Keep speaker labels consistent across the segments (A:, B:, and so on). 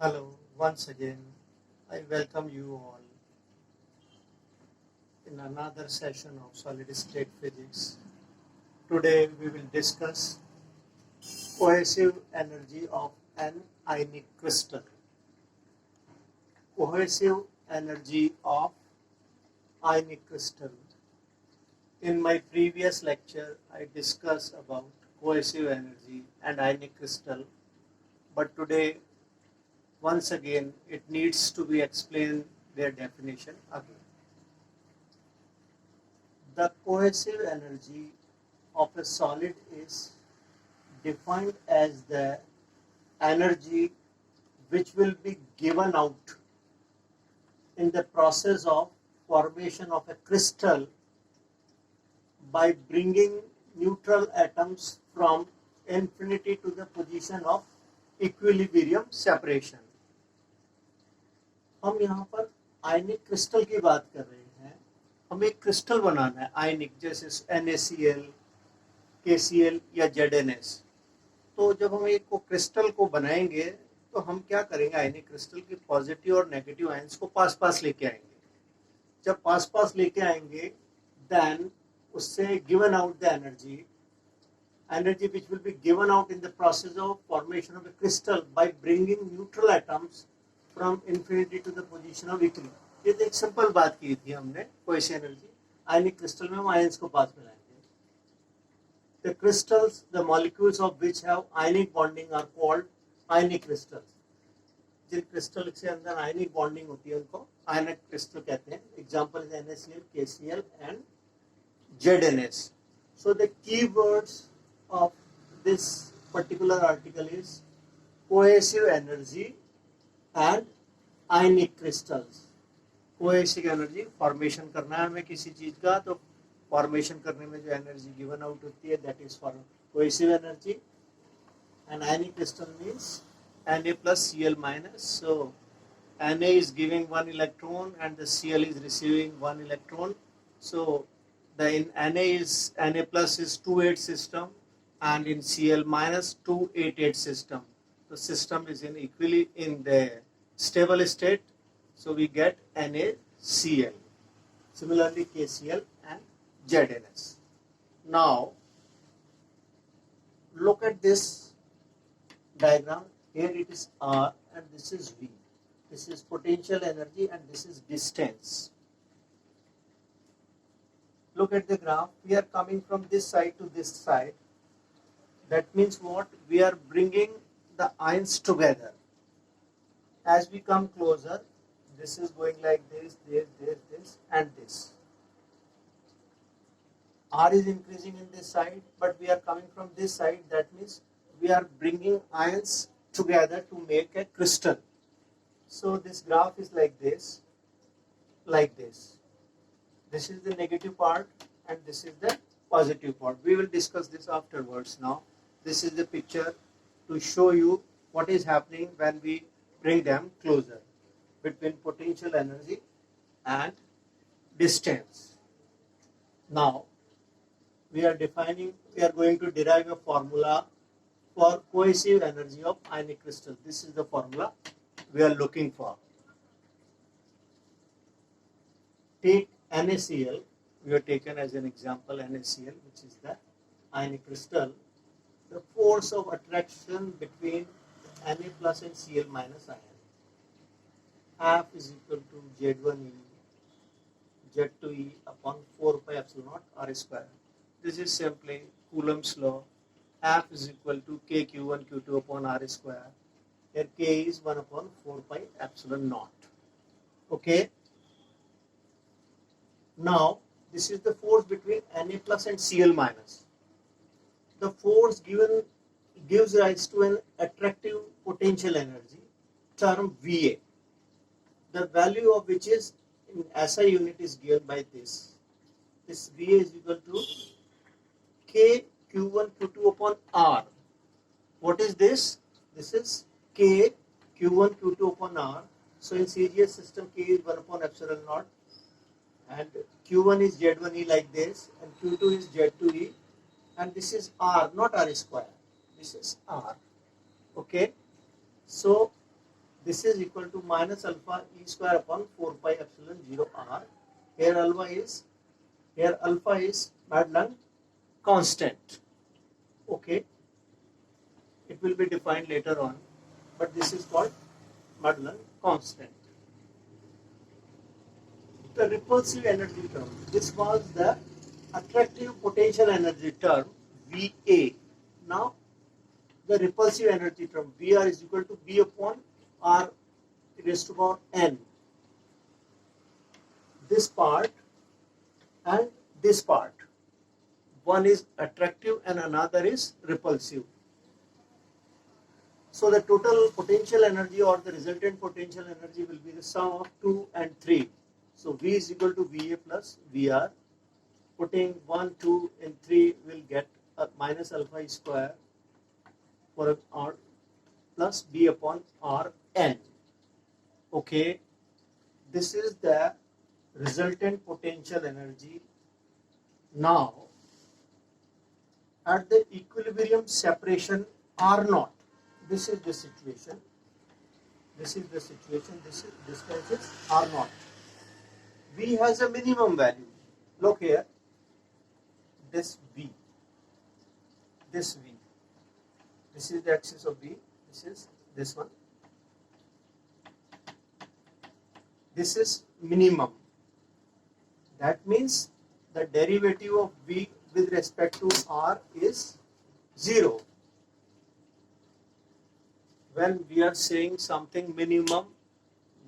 A: Hello, once again, I welcome you all in another session of solid state physics. Today we will discuss cohesive energy of an ionic crystal. Cohesive energy of ionic crystal. In my previous lecture, I discussed about cohesive energy and ionic crystal, but today, once again, it needs to be explained their definition again. The cohesive energy of a solid is defined as the energy which will be given out in the process of formation of a crystal by bringing neutral atoms from infinity to the position of equilibrium separation. हम यहाँ पर आयनिक crystal की बात कर रहे हैं. हमें एक क्रिस्टल बनाना है आयनिक, जैसे NaCl, KCl या ZnS. तो जब हम एक को क्रिस्टल को बनाएंगे तो हम क्या करेंगे, आयनिक क्रिस्टल के पॉजिटिव और नेगेटिव आयंस को पास पास लेके आएंगे. जब पास पास लेके आएंगे देन उससे given out the energy which will be given out in the process of formation of a crystal by bringing neutral atoms from infinity to the position of equilibrium. ये तो एक सिंपल बात की थी हमने. कोई एनर्जी आयनिक crystal में हम आयंस को पास मिलाएंगे. The crystals, the molecules of which have ionic bonding are called ionic crystals. जिन क्रिस्टल के अंदर आयनिक बॉन्डिंग होती है उनको आयनिक क्रिस्टल कहते हैं. Example is NaCl, KCl and ZnS. So the key words of this particular article is cohesive energy and ionic crystals. Cohesive energy, formation करना है हमें किसी चीज का, तो फॉर्मेशन करने में जो एनर्जी गिवन आउट होती है that is for cohesive energy. And ionic crystal means Na plus Cl minus. So Na is giving one electron and the Cl is receiving one electron. So the in Na plus is 2-8 system and in Cl minus 2-8-8 system. The system is in the stable state. So we get NaCl. Similarly KCl and ZnS. Now look at this diagram. Here it is R and this is V. This is potential energy and this is distance. Look at the graph. We are coming from this side to this side. That means what? We are bringing the ions together. As we come closer, this is going like this, this and this. R is increasing in this side, but we are coming from this side. That means we are bringing ions together to make a crystal. So this graph is like this, like this. This is the negative part and this is the positive part. We will discuss this afterwards now. This is the picture to show you what is happening when we bring them closer between potential energy and distance. Now we are going to derive a formula for cohesive energy of ionic crystal. This is the formula we are looking for. Take NaCl, we have taken as an example NaCl, which is the ionic crystal. The force of attraction between Na plus and Cl minus ion. F is equal to Z1e, Z2e upon 4 pi epsilon naught R square. This is simply Coulomb's law. F is equal to K Q1 Q2 upon R square. Here K is 1 upon 4 pi epsilon naught. Okay. Now this is the force between Na plus and Cl minus. The force gives rise to an attractive potential energy term Va. The value of which is in SI unit is given by this. This Va is equal to K Q1 Q2 upon R. What is this? This is K Q1 Q2 upon R. So in CGS system K is 1 upon epsilon naught and Q1 is Z1e like this and Q2 is Z2e and this is R, not R square. This is R. Okay. So this is equal to minus alpha E square upon 4 pi epsilon 0 R. Here alpha is Madelung constant. Okay, it will be defined later on, but this is called Madelung constant. The repulsive energy term, this was the attractive potential energy term VA. Now the repulsive energy term VR is equal to B upon R raised to power N. This part and this part, one is attractive and another is repulsive. So the total potential energy or the resultant potential energy will be the sum of 2 and 3. So V is equal to VA plus VR. Putting 1, 2 and 3 will get minus alpha square for R plus B upon R N. Okay, this is the resultant potential energy. Now at the equilibrium separation R naught, this is the situation. This distance is R naught. V has a minimum value. Look here, this V. This is the axis of V. This is this one. This is minimum. That means the derivative of V with respect to R is 0. When we are saying something minimum,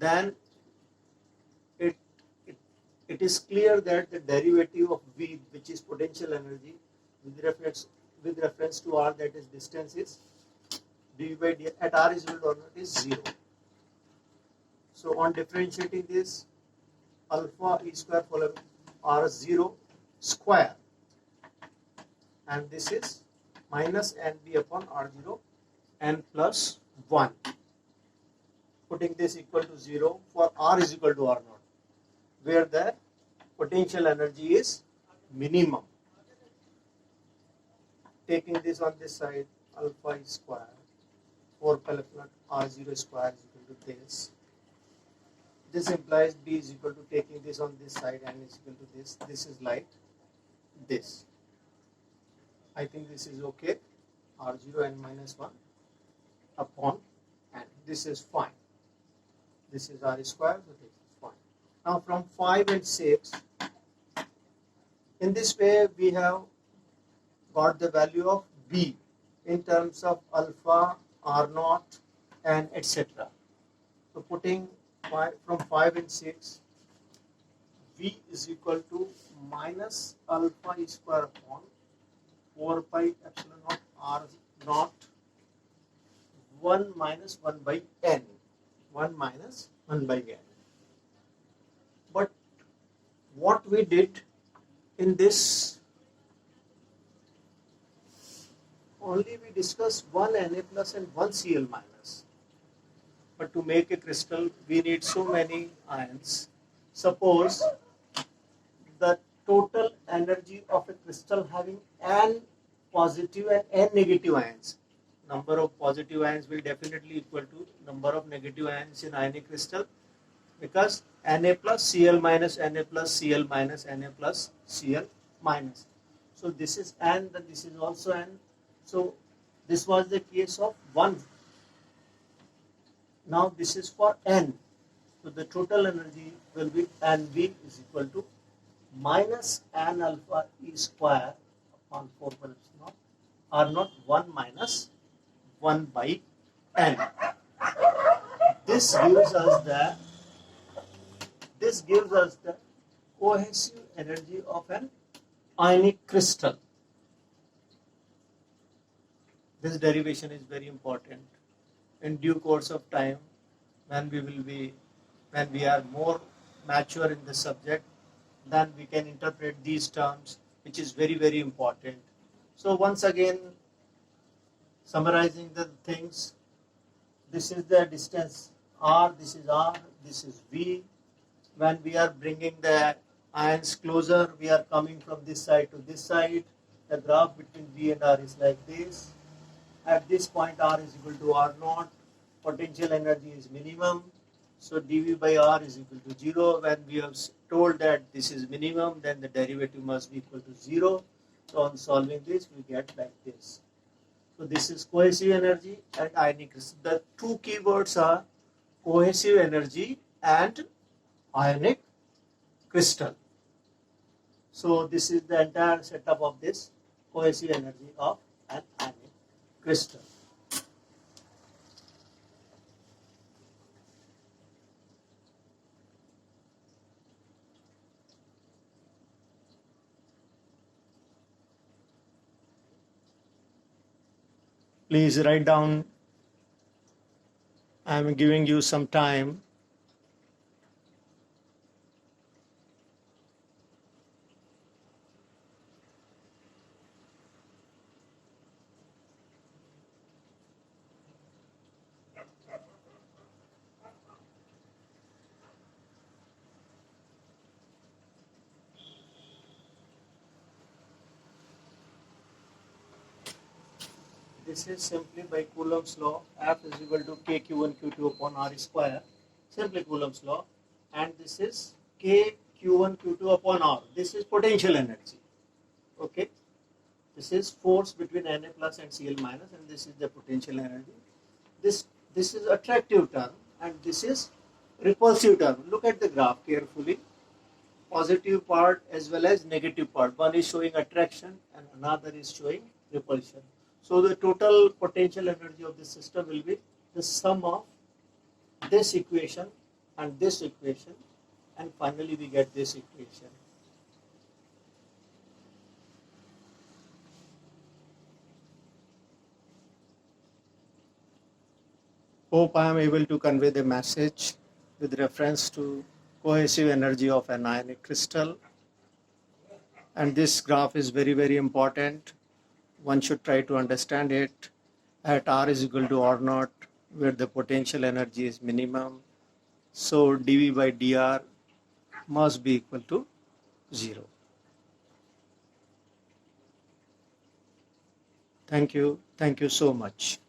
A: then it is clear that the derivative of V, which is potential energy, with reference to R, that is distance, is dV by dt at R is equal to R naught is 0. So on differentiating this, alpha E square following R0 square, and this is minus NB upon R0 N plus 1. Putting this equal to 0 for R is equal to R naught, where the potential energy is minimum. Taking this on this side, alpha is square 4 pi epsilon R0 square is equal to this. This implies B is equal to, taking this on this side, and is equal to this. This is like this. I think this is okay. R0 n minus 1 upon n. This is fine. This is R square, so this is fine. Now from 5 and 6, in this way we have got the value of B in terms of alpha, R naught, and etc. So putting from 5 and 6, V is equal to minus alpha square upon 4 pi epsilon naught R naught 1 minus 1 by n. 1 minus 1 by n. But what we did in this, only we discussed one Na plus and one Cl minus. But to make a crystal, we need so many ions. Suppose the total energy of a crystal having n positive and n negative ions. Number of positive ions will definitely equal to number of negative ions in ionic crystal, because Na plus Cl minus Na plus Cl minus Na plus Cl minus. So this is n, then this is also n. So this was the case of 1. Now this is for n. So the total energy will be Nv is equal to minus n alpha E square upon 4 pi epsilon R naught 1 minus 1 by n. This gives us the cohesive energy of an ionic crystal. This derivation is very important. In due course of time, when we are more mature in the subject, then we can interpret these terms, which is very, very important. So once again, summarizing the things, this is the distance R, this is V. When we are bringing the ions closer, we are coming from this side to this side. The graph between V and R is like this. At this point, R is equal to R naught. potential energy is minimum. So dV by R is equal to 0. When we have told that this is minimum, then the derivative must be equal to 0. So on solving this, we get like this. So this is cohesive energy and ionic crystal. The two keywords are cohesive energy and ionic crystal. So this is the entire setup of this cohesive energy of an ionic crystal. Please write down. I am giving you some time. This is simply by Coulomb's law. F is equal to K Q1 Q2 upon R square. Simply Coulomb's law. And this is K Q1 Q2 upon R. This is potential energy. Okay. This is force between Na plus and Cl minus, and this is the potential energy. This is attractive term, and this is repulsive term. Look at the graph carefully. Positive part as well as negative part. One is showing attraction and another is showing repulsion. So the total potential energy of the system will be the sum of this equation, and finally we get this equation. Hope I am able to convey the message with reference to cohesive energy of an ionic crystal. And this graph is very, very important. One should try to understand it at R is equal to R naught, where the potential energy is minimum. So dV by dr must be equal to 0. Thank you. Thank you so much.